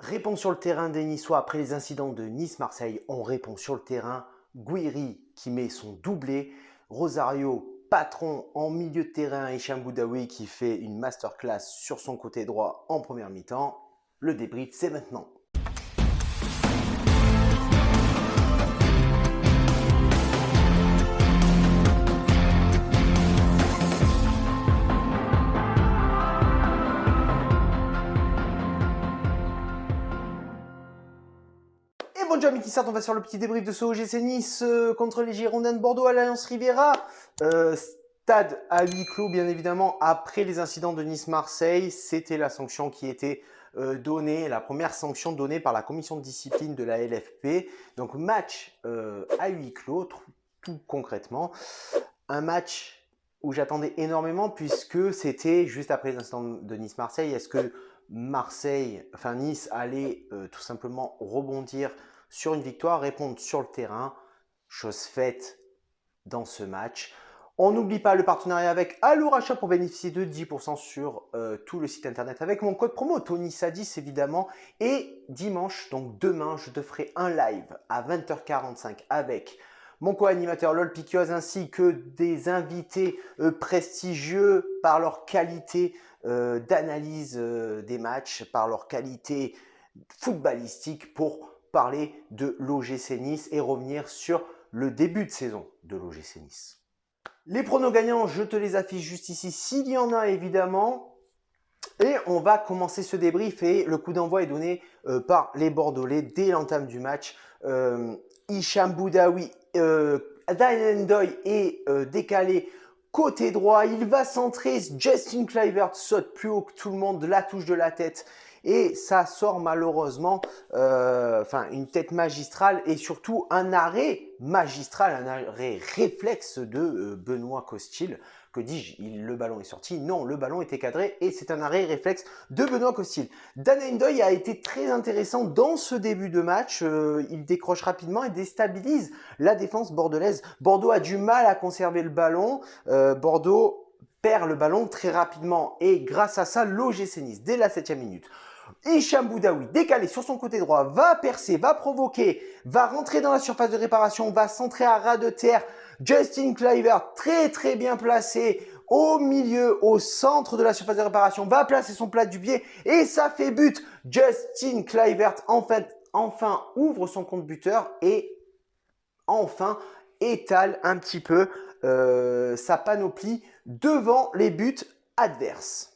Réponse sur le terrain des Niçois après les incidents de Nice-Marseille. On répond sur le terrain. Gouiri qui met son doublé. Rosario, patron en milieu de terrain. Hicham Boudaoui qui fait une masterclass sur son côté droit en première mi-temps. Le débrief, c'est maintenant. Bonjour amis qui sortent, on va sur le petit débrief de ce OGC Nice contre les Girondins de Bordeaux à l'Alliance Riviera. Stade à huis clos bien évidemment après les incidents de Nice-Marseille. C'était la sanction qui était donnée, la première sanction donnée par la commission de discipline de la LFP. Donc match à huis clos, tout concrètement. Un match où j'attendais énormément puisque c'était juste après les incidents de Nice-Marseille. Est-ce que Nice allait tout simplement rebondir sur une victoire, répondre sur le terrain, chose faite dans ce match. On n'oublie pas le partenariat avec Allo Rachat pour bénéficier de 10% sur tout le site internet avec mon code promo TonySa10 évidemment. Et dimanche, donc demain, je te ferai un live à 20h45 avec mon co-animateur LOL Piquioz ainsi que des invités prestigieux par leur qualité d'analyse des matchs, par leur qualité footballistique pour parler de l'OGC Nice et revenir sur le début de saison de l'OGC Nice. Les pronos gagnants, je te les affiche juste ici s'il y en a évidemment. Et on va commencer ce débrief et le coup d'envoi est donné par les Bordelais dès l'entame du match. Hicham Boudaoui, Daniel Ndoye est décalé côté droit. Il va centrer, Justin Kluivert saute plus haut que tout le monde de la touche de la tête. Et ça sort malheureusement une tête magistrale et surtout un arrêt magistral, un arrêt réflexe de Benoît Costil. Que dis-je? Le ballon est sorti. Non, le ballon était cadré et c'est un arrêt réflexe de Benoît Costil. Daniel Ndoye a été très intéressant dans ce début de match. Il décroche rapidement et déstabilise la défense bordelaise. Bordeaux a du mal à conserver le ballon. Bordeaux perd le ballon très rapidement et grâce à ça, l'OGC Nice, dès la 7e minute, Hicham Boudaoui, décalé sur son côté droit, va percer, va provoquer, va rentrer dans la surface de réparation, va centrer à ras de terre. Justin Kluivert, très bien placé au milieu, au centre de la surface de réparation, va placer son plat du pied et ça fait but. Justin Kluivert enfin ouvre son compte buteur et enfin étale un petit peu sa panoplie devant les buts adverses.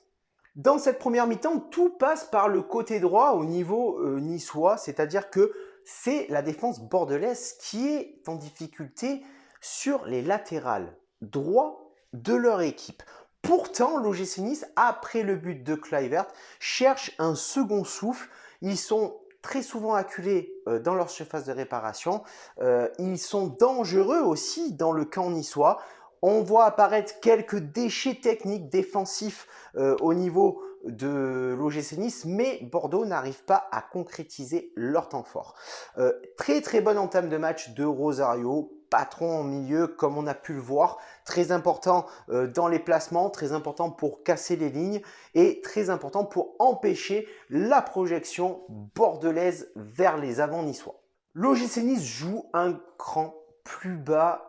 Dans cette première mi-temps, tout passe par le côté droit au niveau niçois, c'est-à-dire que c'est la défense bordelaise qui est en difficulté sur les latérales droits de leur équipe. Pourtant, l'OGC Nice, après le but de Kluivert, cherche un second souffle. Ils sont très souvent acculés dans leur surface de réparation. Ils sont dangereux aussi dans le camp niçois. On voit apparaître quelques déchets techniques défensifs au niveau de l'OGC Nice, mais Bordeaux n'arrive pas à concrétiser leur temps fort. Très bonne entame de match de Rosario, patron en milieu comme on a pu le voir, très important dans les placements, très important pour casser les lignes et très important pour empêcher la projection bordelaise vers les avants niçois. L'OGC Nice joue un cran plus bas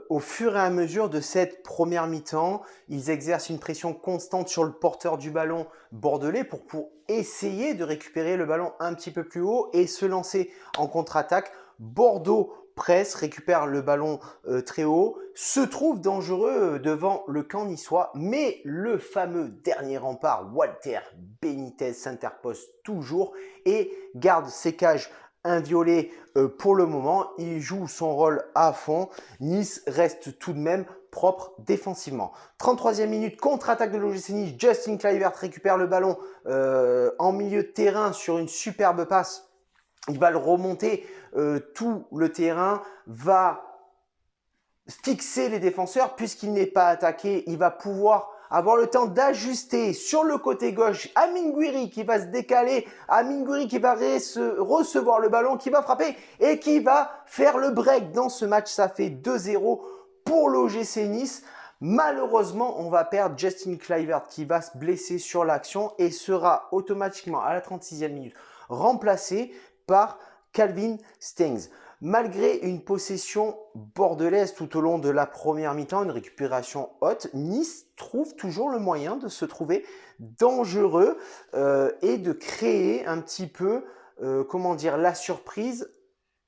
au fur et à mesure de cette première mi-temps. Ils exercent une pression constante sur le porteur du ballon bordelais pour essayer de récupérer le ballon un petit peu plus haut et se lancer en contre-attaque. Bordeaux presse, récupère le ballon très haut, se trouve dangereux devant le camp niçois, mais le fameux dernier rempart, Walter Benitez, s'interpose toujours et garde ses cages inviolé pour le moment. Il joue son rôle à fond. Nice reste tout de même propre défensivement. 33e minute, contre-attaque de l'OGC Nice. Justin Kluivert récupère le ballon en milieu de terrain sur une superbe passe. Il va le remonter tout le terrain, va fixer les défenseurs puisqu'il n'est pas attaqué. Il va pouvoir avoir le temps d'ajuster sur le côté gauche. Amine Gouiri qui va se décaler, Amine Gouiri qui va recevoir le ballon, qui va frapper et qui va faire le break dans ce match. Ça fait 2-0 pour l'OGC Nice. Malheureusement, on va perdre Justin Kluivert qui va se blesser sur l'action et sera automatiquement à la 36e minute remplacé par Calvin Stengs. Malgré une possession bordelaise tout au long de la première mi-temps, une récupération haute, Nice trouve toujours le moyen de se trouver dangereux et de créer un petit peu, la surprise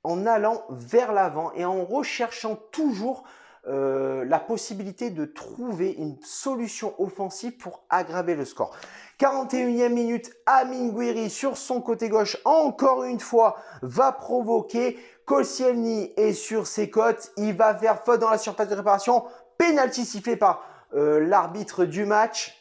en allant vers l'avant et en recherchant toujours la possibilité de trouver une solution offensive pour aggraver le score. 41e minute, Amine Gouiri sur son côté gauche, encore une fois, va provoquer. Koscielny est sur ses côtes, il va faire faute dans la surface de réparation. Pénalty sifflé par l'arbitre du match.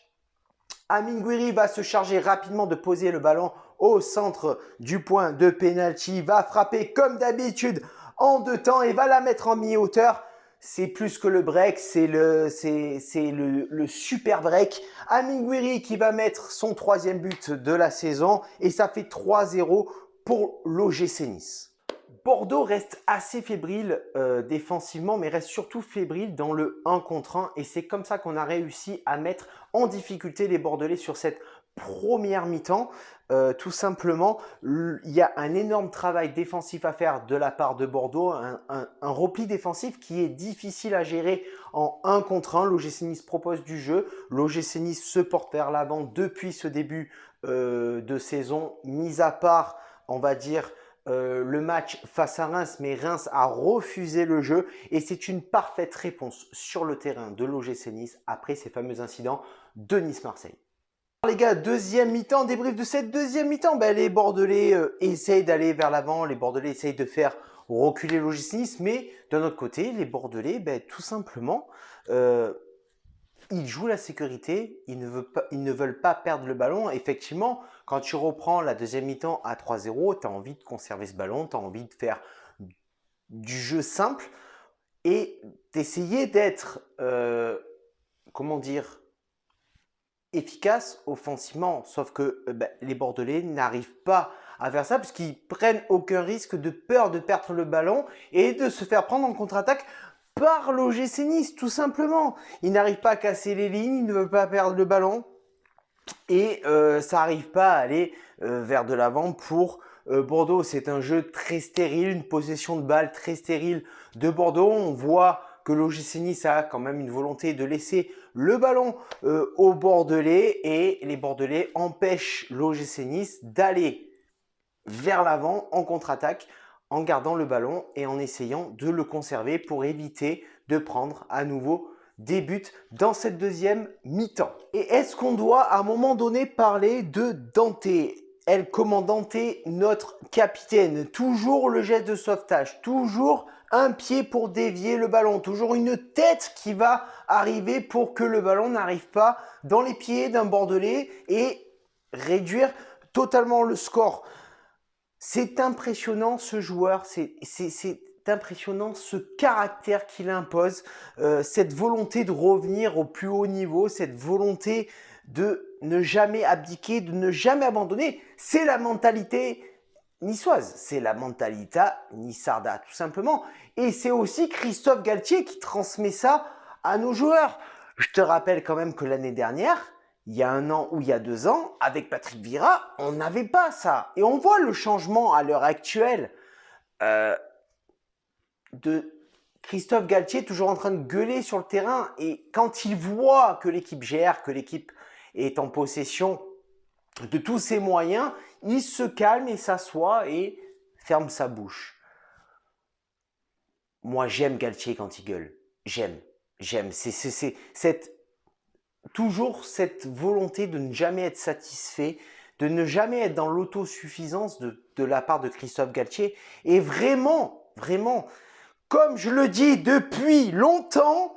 Amine Gouiri va se charger rapidement de poser le ballon au centre du point de pénalty, va frapper comme d'habitude en deux temps et va la mettre en mi-hauteur. C'est plus que le break, c'est le super break. Amine Gouiri qui va mettre son 3e but de la saison et ça fait 3-0 pour l'OGC Nice. Bordeaux reste assez fébrile défensivement, mais reste surtout fébrile dans le 1 contre 1. Et c'est comme ça qu'on a réussi à mettre en difficulté les Bordelais sur cette première mi-temps. Tout simplement, il y a un énorme travail défensif à faire de la part de Bordeaux, un repli défensif qui est difficile à gérer en 1 contre 1. L'OGC Nice propose du jeu, l'OGC Nice se porte vers l'avant depuis ce début de saison, mis à part, on va dire, le match face à Reims, mais Reims a refusé le jeu et c'est une parfaite réponse sur le terrain de l'OGC Nice après ces fameux incidents de Nice-Marseille. Les gars, deuxième mi-temps, débrief de cette deuxième mi-temps. Les Bordelais essayent d'aller vers l'avant, les Bordelais essayent de faire reculer l'OGC Nice, mais d'un autre côté, les Bordelais, tout simplement, ils jouent la sécurité, ils ne veulent pas perdre le ballon. Effectivement, quand tu reprends la deuxième mi-temps à 3-0, tu as envie de conserver ce ballon, tu as envie de faire du jeu simple et d'essayer d'être, efficace offensivement. Sauf que les Bordelais n'arrivent pas à faire ça parce qu'ils prennent aucun risque de peur de perdre le ballon et de se faire prendre en contre-attaque par l'OGC Nice, tout simplement. Ils n'arrivent pas à casser les lignes, ils ne veulent pas perdre le ballon et ça n'arrive pas à aller vers de l'avant pour Bordeaux. C'est un jeu très stérile, une possession de balle très stérile de Bordeaux. On voit que l'OGC Nice a quand même une volonté de laisser le ballon aux Bordelais et les Bordelais empêchent l'OGC Nice d'aller vers l'avant en contre-attaque en gardant le ballon et en essayant de le conserver pour éviter de prendre à nouveau des buts dans cette deuxième mi-temps. Et est-ce qu'on doit à un moment donné parler de Dante, El Comandante, notre capitaine? Toujours le geste de sauvetage, toujours un pied pour dévier le ballon, toujours une tête qui va arriver pour que le ballon n'arrive pas dans les pieds d'un Bordelais et réduire totalement le score. C'est impressionnant ce joueur, c'est impressionnant ce caractère qu'il impose, cette volonté de revenir au plus haut niveau, cette volonté de ne jamais abdiquer, de ne jamais abandonner. C'est la mentalité niçoise, c'est la mentalité nissarda tout simplement. Et c'est aussi Christophe Galtier qui transmet ça à nos joueurs. Je te rappelle quand même que l'année dernière, il y a 1 an ou il y a 2 ans, avec Patrick Vieira, on n'avait pas ça. Et on voit le changement à l'heure actuelle de Christophe Galtier toujours en train de gueuler sur le terrain. Et quand il voit que l'équipe gère, que l'équipe est en possession de tous ses moyens, il se calme et s'assoit et ferme sa bouche. Moi, j'aime Galtier quand il gueule. J'aime. C'est toujours cette volonté de ne jamais être satisfait, de ne jamais être dans l'autosuffisance de la part de Christophe Galtier. Et vraiment, comme je le dis depuis longtemps,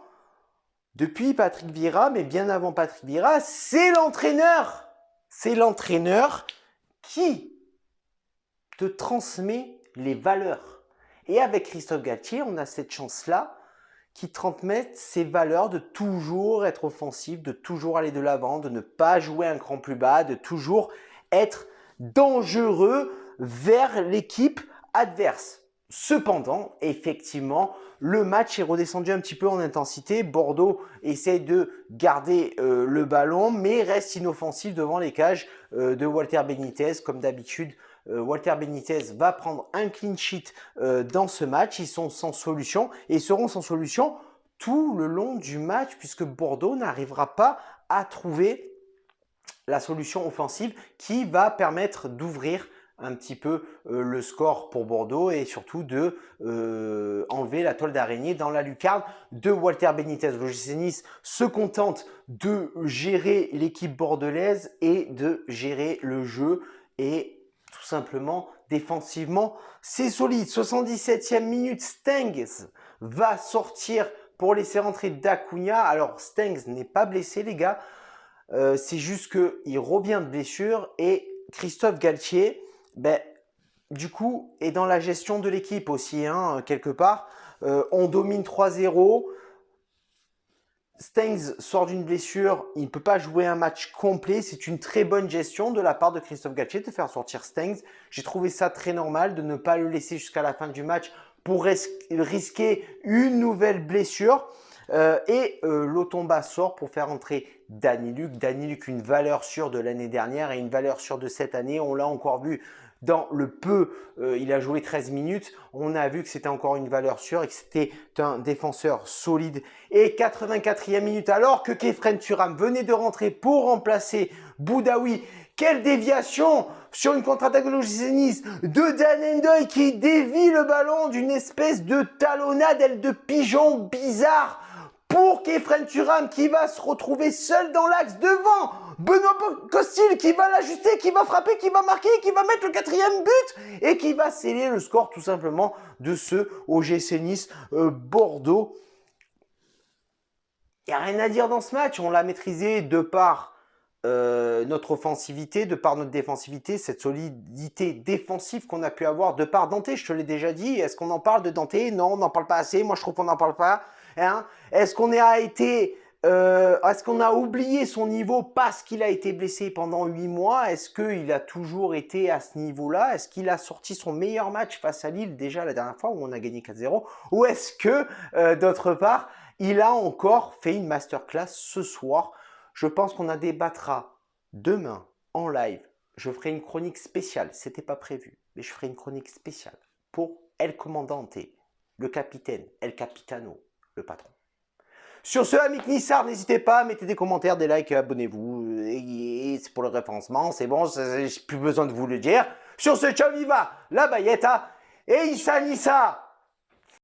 depuis Patrick Vieira, mais bien avant Patrick Vieira, c'est l'entraîneur. C'est l'entraîneur qui te transmet les valeurs. Et avec Christophe Galtier, on a cette chance-là qui transmettent ces valeurs de toujours être offensif, de toujours aller de l'avant, de ne pas jouer un cran plus bas, de toujours être dangereux vers l'équipe adverse. Cependant, effectivement, le match est redescendu un petit peu en intensité. Bordeaux essaie de garder le ballon, mais reste inoffensif devant les cages de Walter Benitez. Comme d'habitude, Walter Benitez va prendre un clean sheet dans ce match. Ils sont sans solution et seront sans solution tout le long du match puisque Bordeaux n'arrivera pas à trouver la solution offensive qui va permettre d'ouvrir un petit peu le score pour Bordeaux et surtout de enlever la toile d'araignée dans la lucarne de Walter Benitez. L'OGC Nice se contente de gérer l'équipe bordelaise et de gérer le jeu et tout simplement défensivement c'est solide. 77e minute, Stengs va sortir pour laisser rentrer Dacunia. Alors Stengs n'est pas blessé les gars, c'est juste qu'il revient de blessure et Christophe Galtier du coup, est dans la gestion de l'équipe aussi, hein, quelque part. On domine 3-0. Stengs sort d'une blessure, il ne peut pas jouer un match complet. C'est une très bonne gestion de la part de Christophe Galtier de faire sortir Stengs. J'ai trouvé ça très normal de ne pas le laisser jusqu'à la fin du match pour risquer une nouvelle blessure. Lotomba sort pour faire entrer Danny Luc. Danny Luc, une valeur sûre de l'année dernière et une valeur sûre de cette année. On l'a encore vu dans le peu, il a joué 13 minutes. On a vu que c'était encore une valeur sûre et que c'était un défenseur solide. Et 84e minute, alors que Khéphren Thuram venait de rentrer pour remplacer Boudaoui. Quelle déviation sur une contre-attaque de l'OGC Nice de Dan Ndoye qui dévie le ballon d'une espèce de talonnade, aile de pigeon bizarre pour Khéphren Thuram qui va se retrouver seul dans l'axe devant Benoît Costil qui va l'ajuster, qui va frapper, qui va marquer, qui va mettre le 4e but et qui va sceller le score tout simplement de ce OGC Nice Bordeaux. Il n'y a rien à dire dans ce match, on l'a maîtrisé de par notre offensivité, de par notre défensivité, cette solidité défensive qu'on a pu avoir de par Dante. Je te l'ai déjà dit, est-ce qu'on en parle de Dante? Non, on n'en parle pas assez, moi je trouve qu'on n'en parle pas. Hein? Est-ce qu'on a oublié son niveau parce qu'il a été blessé pendant 8 mois? Est-ce qu'il a toujours été à ce niveau-là? Est-ce qu'il a sorti son meilleur match face à Lille déjà la dernière fois où on a gagné 4-0? Ou est-ce que, d'autre part, il a encore fait une masterclass ce soir? Je pense qu'on en débattra demain en live. Je ferai une chronique spéciale, c'était pas prévu, mais je ferai une chronique spéciale pour El Comandante, le capitaine, El Capitano, le patron. Sur ce, amis Nissard, n'hésitez pas, mettez des commentaires, des likes, abonnez-vous. C'est pour le référencement, c'est bon, j'ai plus besoin de vous le dire. Sur ce, ciao viva, la Bayetta et Issa Nissa.